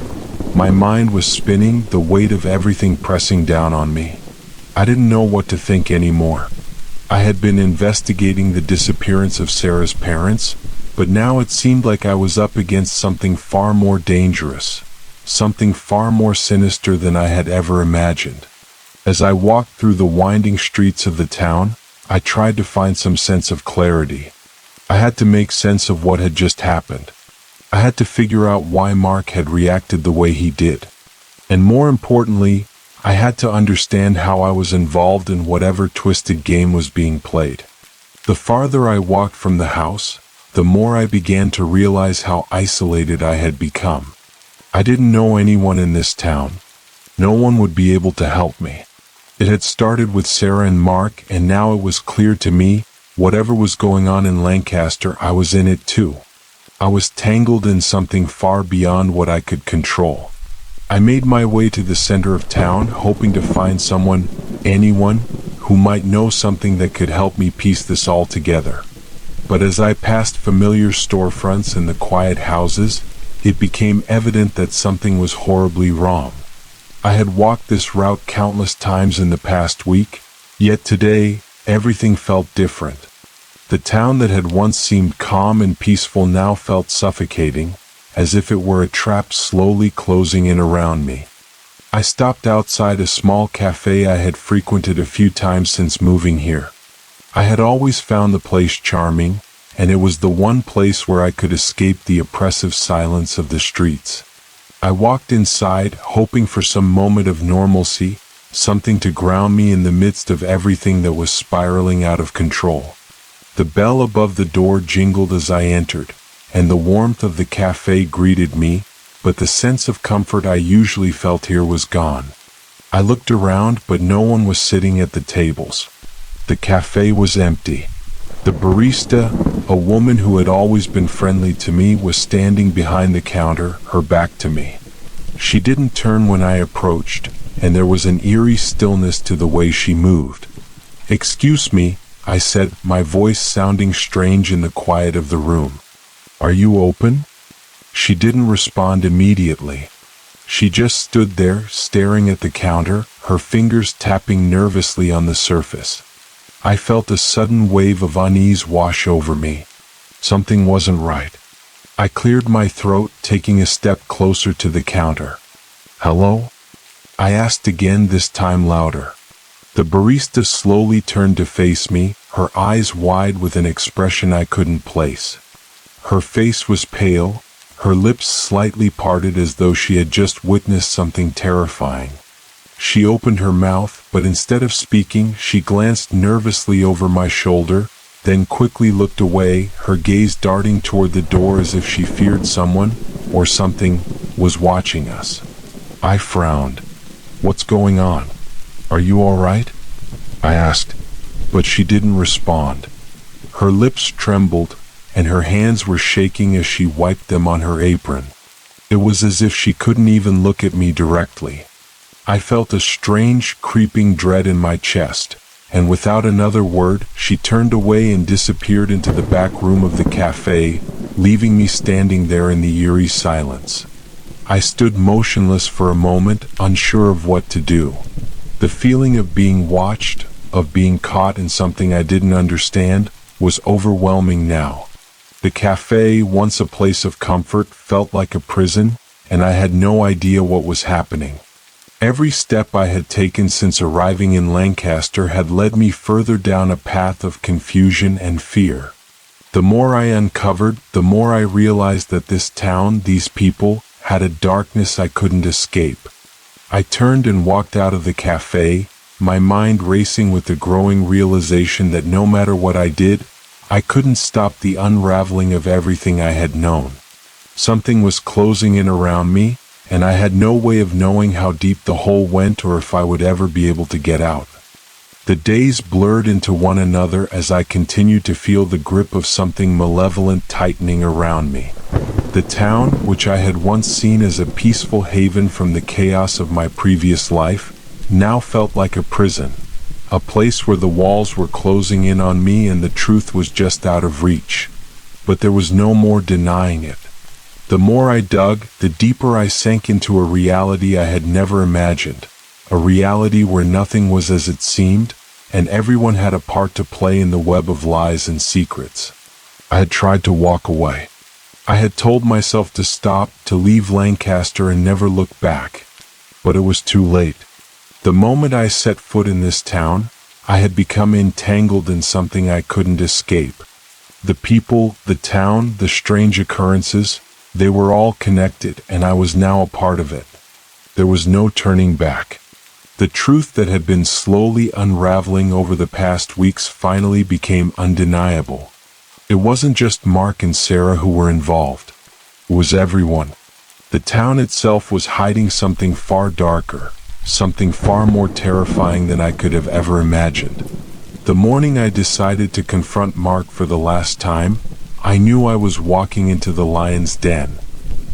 My mind was spinning, the weight of everything pressing down on me. I didn't know what to think anymore. I had been investigating the disappearance of Sarah's parents, but now it seemed like I was up against something far more dangerous, something far more sinister than I had ever imagined. As I walked through the winding streets of the town, I tried to find some sense of clarity. I had to make sense of what had just happened. I had to figure out why Mark had reacted the way he did. And more importantly, I had to understand how I was involved in whatever twisted game was being played. The farther I walked from the house, the more I began to realize how isolated I had become. I didn't know anyone in this town. No one would be able to help me. It had started with Sarah and Mark, and now it was clear to me, whatever was going on in Lancaster, I was in it too. I was tangled in something far beyond what I could control. I made my way to the center of town, hoping to find someone, anyone, who might know something that could help me piece this all together. But as I passed familiar storefronts and the quiet houses, it became evident that something was horribly wrong. I had walked this route countless times in the past week, yet today, everything felt different. The town that had once seemed calm and peaceful now felt suffocating, as if it were a trap slowly closing in around me. I stopped outside a small cafe I had frequented a few times since moving here. I had always found the place charming, and it was the one place where I could escape the oppressive silence of the streets. I walked inside, hoping for some moment of normalcy, something to ground me in the midst of everything that was spiraling out of control. The bell above the door jingled as I entered, and the warmth of the cafe greeted me, but the sense of comfort I usually felt here was gone. I looked around, but no one was sitting at the tables. The cafe was empty. The barista, a woman who had always been friendly to me, was standing behind the counter, her back to me. She didn't turn when I approached, and there was an eerie stillness to the way she moved. "Excuse me," I said, my voice sounding strange in the quiet of the room. "Are you open?" She didn't respond immediately. She just stood there, staring at the counter, her fingers tapping nervously on the surface. I felt a sudden wave of unease wash over me. Something wasn't right. I cleared my throat, taking a step closer to the counter. "Hello?" I asked again, this time louder. The barista slowly turned to face me, her eyes wide with an expression I couldn't place. Her face was pale, her lips slightly parted as though she had just witnessed something terrifying. She opened her mouth, but instead of speaking, she glanced nervously over my shoulder, then quickly looked away, her gaze darting toward the door as if she feared someone, or something, was watching us. I frowned. "What's going on? Are you all right?" I asked, but she didn't respond. Her lips trembled, and her hands were shaking as she wiped them on her apron. It was as if she couldn't even look at me directly. I felt a strange, creeping dread in my chest, and without another word, she turned away and disappeared into the back room of the cafe, leaving me standing there in the eerie silence. I stood motionless for a moment, unsure of what to do. The feeling of being watched, of being caught in something I didn't understand, was overwhelming now. The cafe, once a place of comfort, felt like a prison, and I had no idea what was happening. Every step I had taken since arriving in Lancaster had led me further down a path of confusion and fear. The more I uncovered, the more I realized that this town, these people, had a darkness I couldn't escape. I turned and walked out of the cafe, my mind racing with the growing realization that no matter what I did, I couldn't stop the unraveling of everything I had known. Something was closing in around me, and I had no way of knowing how deep the hole went or if I would ever be able to get out. The days blurred into one another as I continued to feel the grip of something malevolent tightening around me. The town, which I had once seen as a peaceful haven from the chaos of my previous life, now felt like a prison, a place where the walls were closing in on me and the truth was just out of reach. but there was no more denying it. The more I dug, the deeper I sank into a reality I had never imagined, a reality where nothing was as it seemed, and everyone had a part to play in the web of lies and secrets. I had tried to walk away. I had told myself to stop, to leave Lancaster and never look back. But it was too late. The moment I set foot in this town, I had become entangled in something I couldn't escape. The people, the town, the strange occurrences, they were all connected, and I was now a part of it. There was no turning back. The truth that had been slowly unraveling over the past weeks finally became undeniable. It wasn't just Mark and Sarah who were involved. It was everyone. The town itself was hiding something far darker, something far more terrifying than I could have ever imagined. The morning I decided to confront Mark for the last time, I knew I was walking into the lion's den.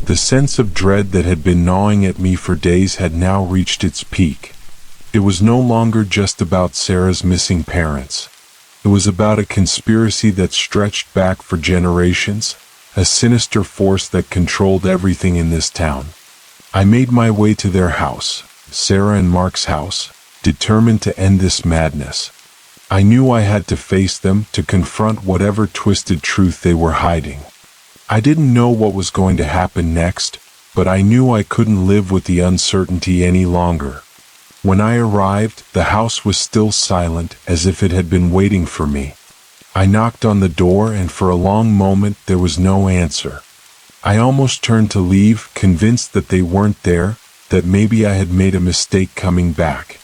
The sense of dread that had been gnawing at me for days had now reached its peak. It was no longer just about Sarah's missing parents. It was about a conspiracy that stretched back for generations, a sinister force that controlled everything in this town. I made my way to their house, Sarah and Mark's house, determined to end this madness. I knew I had to face them, to confront whatever twisted truth they were hiding. I didn't know what was going to happen next, but I knew I couldn't live with the uncertainty any longer. When I arrived, the house was still silent, as if it had been waiting for me. I knocked on the door, and for a long moment there was no answer. I almost turned to leave, convinced that they weren't there, that maybe I had made a mistake coming back.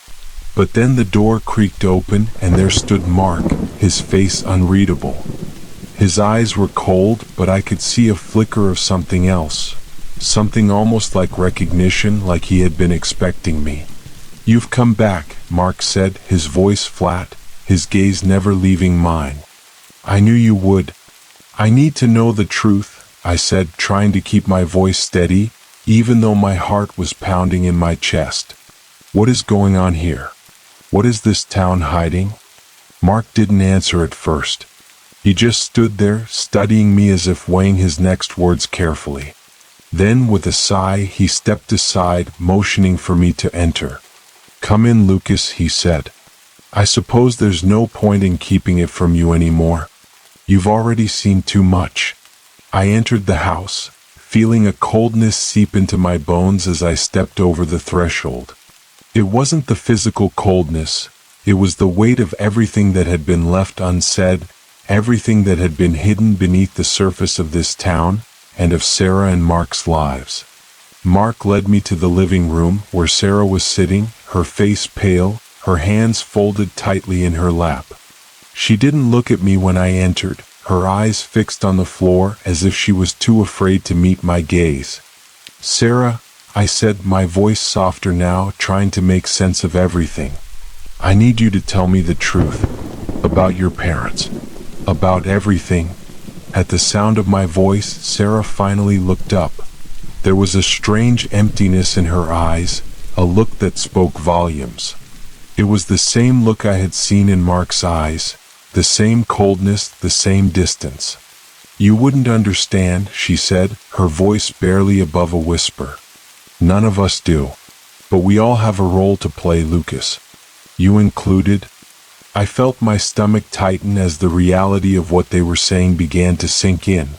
But then the door creaked open, and there stood Mark, his face unreadable. His eyes were cold, but I could see a flicker of something else, something almost like recognition, like he had been expecting me. "You've come back," Mark said, his voice flat, his gaze never leaving mine. "I knew you would." "I need to know the truth," I said, trying to keep my voice steady, even though my heart was pounding in my chest. "What is going on here? What is this town hiding?" Mark didn't answer at first. He just stood there, studying me as if weighing his next words carefully. Then, with a sigh, he stepped aside, motioning for me to enter. "Come in, Lucas," he said. "I suppose there's no point in keeping it from you anymore. You've already seen too much." I entered the house, feeling a coldness seep into my bones as I stepped over the threshold. It wasn't the physical coldness, it was the weight of everything that had been left unsaid, everything that had been hidden beneath the surface of this town, and of Sarah and Mark's lives. Mark led me to the living room, where Sarah was sitting, her face pale, her hands folded tightly in her lap. She didn't look at me when I entered, her eyes fixed on the floor as if she was too afraid to meet my gaze. "Sarah," I said, my voice softer now, trying to make sense of everything. "I need you to tell me the truth. About your parents. About everything." At the sound of my voice, Sarah finally looked up. There was a strange emptiness in her eyes, a look that spoke volumes. It was the same look I had seen in Mark's eyes, the same coldness, the same distance. "You wouldn't understand," she said, her voice barely above a whisper. "None of us do. But we all have a role to play, Lucas. You included." I felt my stomach tighten as the reality of what they were saying began to sink in.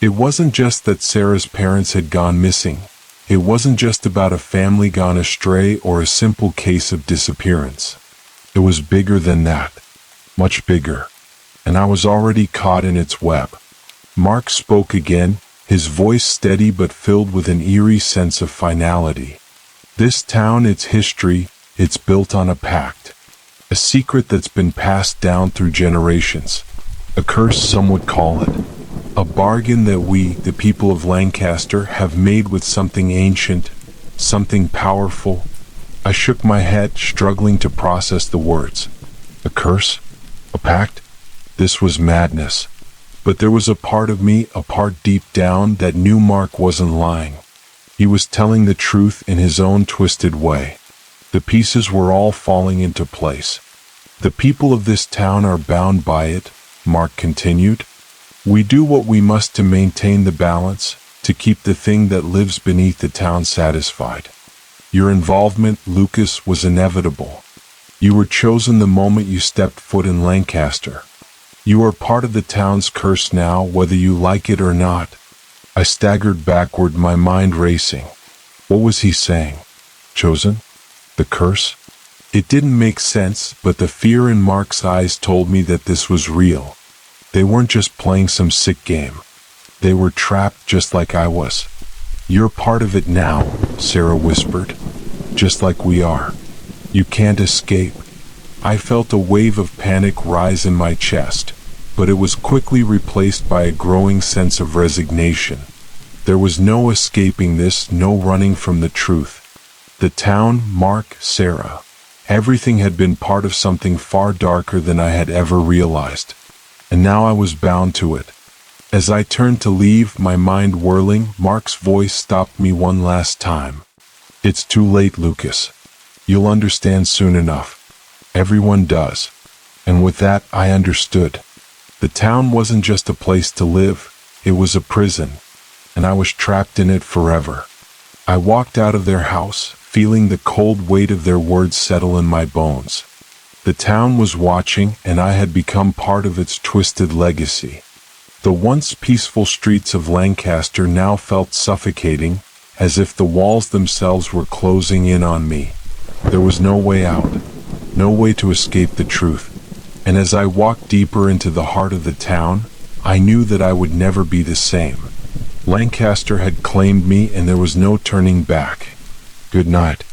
It wasn't just that Sarah's parents had gone missing. It wasn't just about a family gone astray or a simple case of disappearance. It was bigger than that. Much bigger. And I was already caught in its web. Mark spoke again, his voice steady but filled with an eerie sense of finality. "This town, its history, it's built on a pact. A secret that's been passed down through generations. A curse, some would call it. A bargain that we, the people of Lancaster, have made with something ancient, something powerful." I shook my head, struggling to process the words. A curse? A pact? This was madness. But there was a part of me, a part deep down, that knew Mark wasn't lying. He was telling the truth in his own twisted way. The pieces were all falling into place. "The people of this town are bound by it," Mark continued. We do what we must to maintain the balance, to keep the thing that lives beneath the town satisfied. Your involvement, Lucas, was inevitable. You were chosen the moment you stepped foot in Lancaster. You are part of the town's curse now, whether you like it or not. I staggered backward, my mind racing. What was he saying? Chosen? The curse? It didn't make sense, but the fear in Mark's eyes told me that this was real. They weren't just playing some sick game. They were trapped just like I was. You're part of it now, Sarah whispered. Just like we are. You can't escape. I felt a wave of panic rise in my chest, but it was quickly replaced by a growing sense of resignation. There was no escaping this, no running from the truth. The town, Mark, Sarah. Everything had been part of something far darker than I had ever realized. And now I was bound to it. As I turned to leave, my mind whirling, Mark's voice stopped me one last time. It's too late, Lucas. You'll understand soon enough. Everyone does. And with that, I understood. The town wasn't just a place to live, it was a prison, and I was trapped in it forever. I walked out of their house, feeling the cold weight of their words settle in my bones. The town was watching, and I had become part of its twisted legacy. The once peaceful streets of Lancaster now felt suffocating, as if the walls themselves were closing in on me. There was no way out, no way to escape the truth. And as I walked deeper into the heart of the town, I knew that I would never be the same. Lancaster had claimed me, and there was no turning back. Good night.